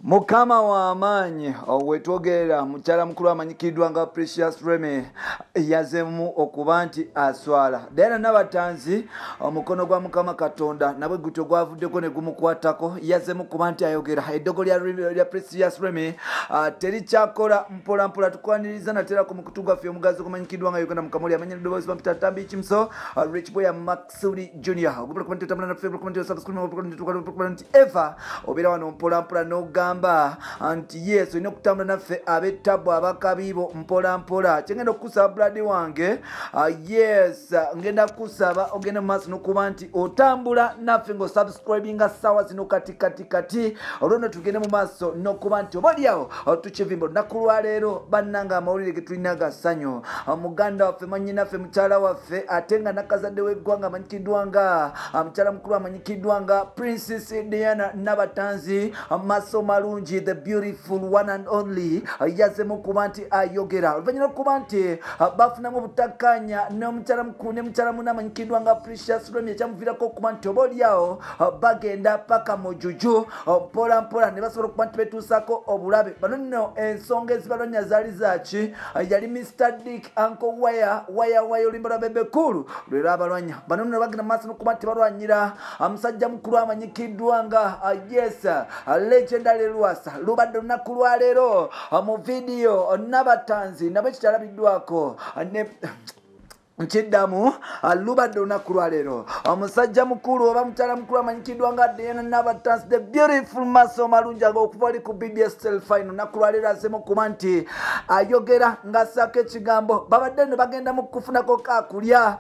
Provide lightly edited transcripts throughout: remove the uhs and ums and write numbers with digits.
Mukama wa amanyi wetwogerera mukyala mukulu amanyikidwa nga Precious Remy yazemu okuba nti aswala dena nabatanzi omukono gwa Mukama Katonda nabwe gutyo gwavuddeko ne gumukwatako yazemu kuba nti ayogera eddogo lya Precious Remy terikyakola mpola mpola tukwaniriza natera ku mukutu gwaffe omugazi kumanyikidwa nga Uganda mukamuli amanyira dobozi bampita tambi kimso Rich Boy Maxuli Junior ogubula kumanti tamana na favorite comment subscribe okumanti ever obera wano mpola mpola no anti yes ino kutambula naffe abetabu abakabibo mpola mpola kyengenda okusaba bradi wange yes ngenda kusaba ogenda mu maaso nokuba nti otambula naffe ng'osubscribinga sawa zino kati olwono tugende mu maaso nokuba nti obalyawo tukivimba olunaku lwaleero bannanga amawulire ge tulina gasanyo muganda waffe manyinaffe mukyala waffe ate nga nakazadde w'eggwanga amanyikiddwa nga mukyala mukulu amanyikiddwa nga Princess Diana Nabatanzi maso malungi the beautiful one and only yazemu kuba nti ayogera oluvannyuma okuba nti bafunamu obutakkaanya n'omukyala mukulu ne mukyala muna amanyikidwa nga Precious Remy ekyamuviirako okuba nti obaolyawo bagenda paka mu juju mpola mpola ne basobola okuba nti betuusako obulabe bano nno ensonga ezibalonya zaali zaki yali Mr Dick Uncle waya oluyimba lwa bebe kulu lwera abalwanya bano nno bagenda mu maaso n'okuba nti balwanyira omusajja mukulu amanyikiddwa nga yes legendary Lwasa lubadde olunaku lwaleero mu vidiyo Nabatanzi nabo kikyalabiddwako nkiddamu lubadde olunaku lwaleero omusajja mukulu oba mukyala mukulu amanyikiddwa nga Diana Nabatanzi the beautiful maso malungi ag'okuva ali ku BBS final olunaku lwaleero azemu okuba nti ayogera ng'assaako ekigambo babadde ne bagenda mu kufunako kakulya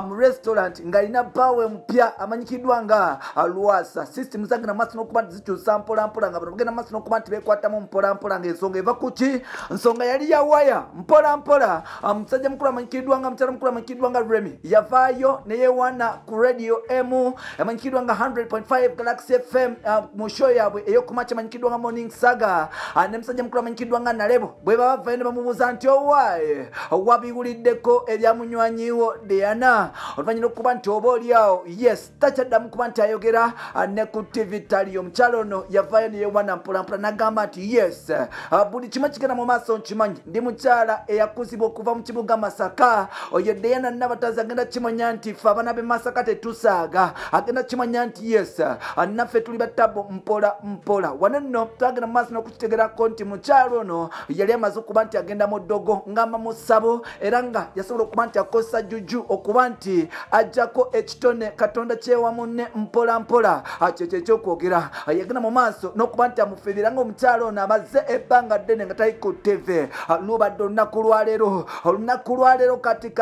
mu restaurant ng'alina bawe mupya amanyikiddwa nga Lwasa system zagenda maaso n'okuba nti zikyusa mpola mpola nga bano bagenda maaso n'okuba nti beekwatamu mpola mpola ng'ensonga eva ku ki nsonga yali ya waya mpola mpola omusajja mukulu amanyikiddwa nga mukyala mukulu amanyikidwa nga Remy yavaayo neyewana ku radio emu amanyikidwa nga 100.5 Galaxy FM mu show yaabwe eyokumakya amanyikidwa nga Morning Saga ne musajja mukulu amanyikidwa nga Nalebo bwe bavaayo ne bamubuuza nti owaaye wabiwuliddeko ebyamunywanyiwo Diana oluvannyuma okuba nti oba olyawo yes takyaddamu kuba nti ayogera ne ku TV tali omukyalo ono yavaayo neyewana mpolampola n'agamba nti yes buli kimu kigenda mu maaso nkimanyi ndi mukyala eyakuzibwa okuva mu kibuga Masaka oyo Diana Nabatanzi agenda kimanya nti ffe abaana b'e Masaka tetusaaga agenda kimanya nti yes naffe tuli battabo mpola mpola wano nno twagenda mu maaso n'okukitegerako nti mukyalo ono yali amaze okuba nti agenda mu ddogo ngamba mu ssabo era nga yasobola okuba nti akosa juju okuba nti ajjako ekitone Katonda kyewamu ne mpola mpola kyekyo ekyokwogera yagenda mu maaso n'okuba nti amufiirira ng'omukyalo ono amaze ebbanga ddene nga tali ku TV lubadde olunaku lwaleero kati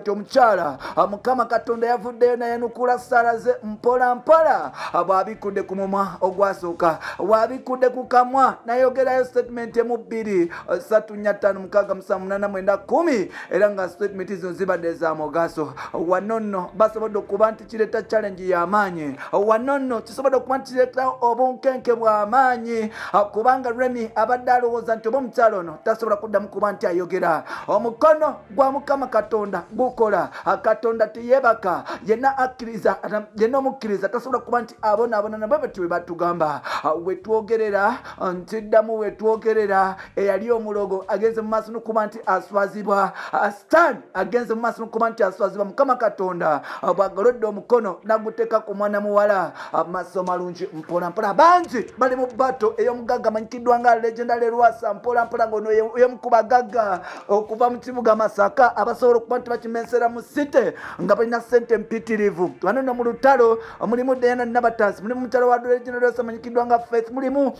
omukyala Mukama Katonda yavuddeyo nayanukula ssala ze mpola mpola bw'abikudde ku mumwa ogwasooka bw'abikudde ku kamwa nayogerayo statement emu 2 3 4 5 6 7 8 9 10 era nga statement zino zibadde za mugaso wano nno basobodde okuba nti kireeta challenge y'amaanyi wano nno kisobodde okuba nti kireeta obunkenke bw'amaanyi kubanga Remy abadde alowooza nti oba omukyalo ono tasobola kuddamu kuba nti ayogera omukono gwa Mukama Katonda gukola Katonda teyebaka yenna akkiriza yenna omukkiriza tasobola kuba nti abonaabona nabwe bati bwe batugamba wetwogerera ntiddamu wetwogerera eyali omulogo agenze mu maaso n'okuba nti aswazibwa stan agenze mu maaso n'okuba nti aswazibwa Mukama Katonda bw'agolodde omukono naguteeka ku mwana muwala maso malungi mpola mpola bangi bali mu bato ey'omugagga amanyikiddwa nga legendary Lwasa mpola mpola ng'ono ey'omukubagagga okuva mu kibuga Masaka abasobola okuba nti bakimensera mu site nga balina ssente mpitirivu wano no mu lutalo mulimu Diana Nabatanzi mulimu mukyalo wa legendary Lwasa amanyikiddwa nga Faith mulimu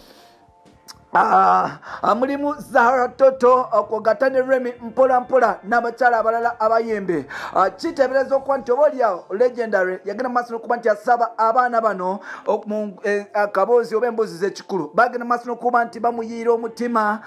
mulimu Zahara Toto okwogatane Remy mpola mpola n'abakyala abalala abayembe kiteebereza okuba nti oba olyawo legendary yagenda mu maaso n'okuba nti asaba abaana bano akaboozi oba emboozi z'ekikulu bagenda mu maaso n'okuba nti bamuyiira omutima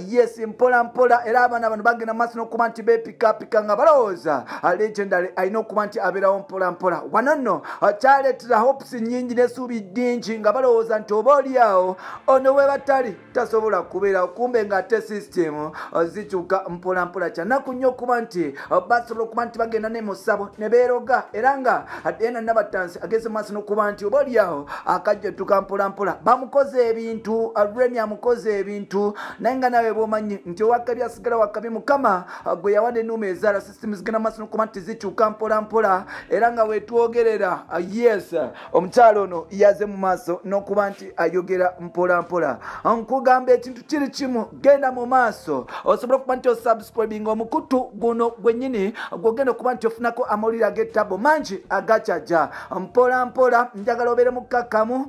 yes mpola mpola era abaana bano bagenda mu maaso n'okuba nti beepikaapika nga balowooza legendary alina okuba nti abeerawo mpola mpola wano nno kyaleetera hopes nnyingi n'essuubi ddingi nga balowooza nti oba olyawo ono we batali tasobola kubeera kumbe ng'ate system zikyuka mpola mpola kyanaku nnyo okuba nti basobola okuba nti bagenda ne mu ssabo ne beeroga era nga ena Nabatanzi ageze mu maaso n'okuba nti oba oliawo akajjatuka mpola mpola bamukoze ebintu Remi amukoze ebintu naye nga nawe bw'omanyi nti owakabi asigala wakabi Mukama gwe yawadde ennuuma ezaala system zigenda mu maaso n'okuba nti zikyuka mpola mpola era nga wetwogerera yes omukyalo ono yaze mu maaso n'okuba nti ayogera mpola mpola nkugamba ekintu kiri kimu genda mu maaso osobola okuba nti osubscribinga omukutu guno gwennyini gwogenda okuba nti ofunako amawulire ag'ettabo mangi agakyaja mpola mpola njagala obeere mukkakkamu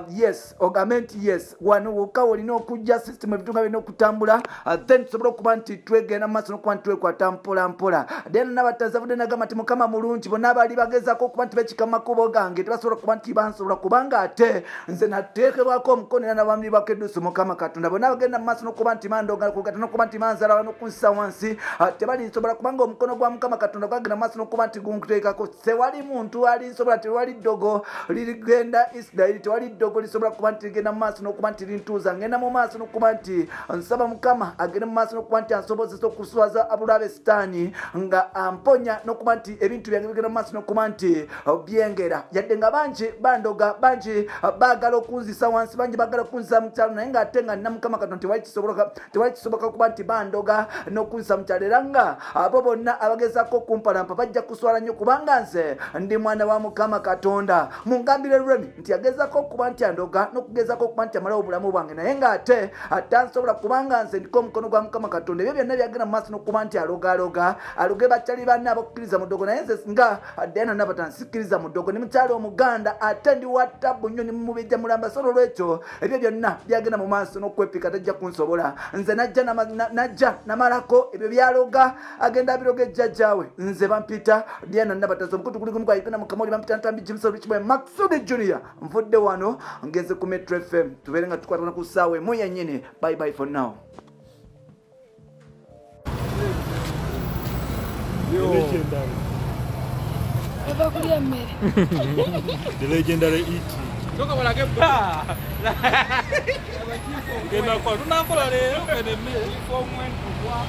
yes ogambe nti yes wano wokka olina okujja system ebintu nga birina okutambula then tusobole okuba nti twegenda mu maaso n'okuba nti twekwata mpola mpola then Nabatanzi avudde nagamba nti Mukama mulungi bonna abaali bagezaako okuba nti bekika mu makubo gange tebasobola okuba nti bansobola kubanga ate nze nateekebwako omukono era nabamulibwako edduusi Mukama Katonda bonna bagenda mu maaso n'okuba nti mandonga kugata n'okuba nti manzala n'okunsa wansi tebalinsobola kubanga omukono gwa Mukama Katonda gwagenda mu maaso n'okuba nti gunkuteekako tewali muntu alinsobola tewali ddogo ligenda Isirayiri tewali ddogo lisobola kuba nti ligenda mu maaso n'okuba nti lintuuza ngenda mu maaso n'okuba nti nsaba Mukama agende mu maaso n'okuba nti ansobozesa okuswaza abulabe sitaani nga amponya n'okuba nti ebintu byange bigenda mu maaso n'okuba nti byengera yadde nga bangi bandoga bangi baagala okunzisa wansi bangi baagala okunzisa mu kyalo naye ng'ate nga nina Mukama Katonda tewali kisoboka kuba nti bandoga n'okunzisa mu kyalo era nga abo bonna abagezaako okumpalampa bajja kuswala nnyo kubanga nze ndi mwana wa Mukama Katonda mungambire Remi nti agezaako okuba nti andoga n'okugezaako okuba nti amalawo obulamu bwange naye ng'ate atansobola kubanga nze ndiko omukono gwa Mukama Katonda ebyo byonna byagenda mu maaso n'okuba nti aloge bakyali banne abakkiriza mu ddogo naye nze nga Diana Nabatanzi sikkiriza mu ddogo ne mukyalo omuganda ate ndi wa ttabbu nnyo ne mumubijja mulamba so olwekyo ebyo byonna byagenda mu maaso n'okwepika tajja kunsobola nze najja namalako ebyo byaloga agenda abiroga ejjajjaawe nze bampita Diana Nabatanzi omukutu guli gumu gwayigana mukamoli bampita ntambi Jimson Richboy Maxudi Junior nvudde wano ngeze ku Metro FM tubeere nga tukwatana ku ssaawa emu yennyini bye bye for now. The legendary E.T. Toka balage ba. Ngena kwa tunakola lero kene me for when to walk.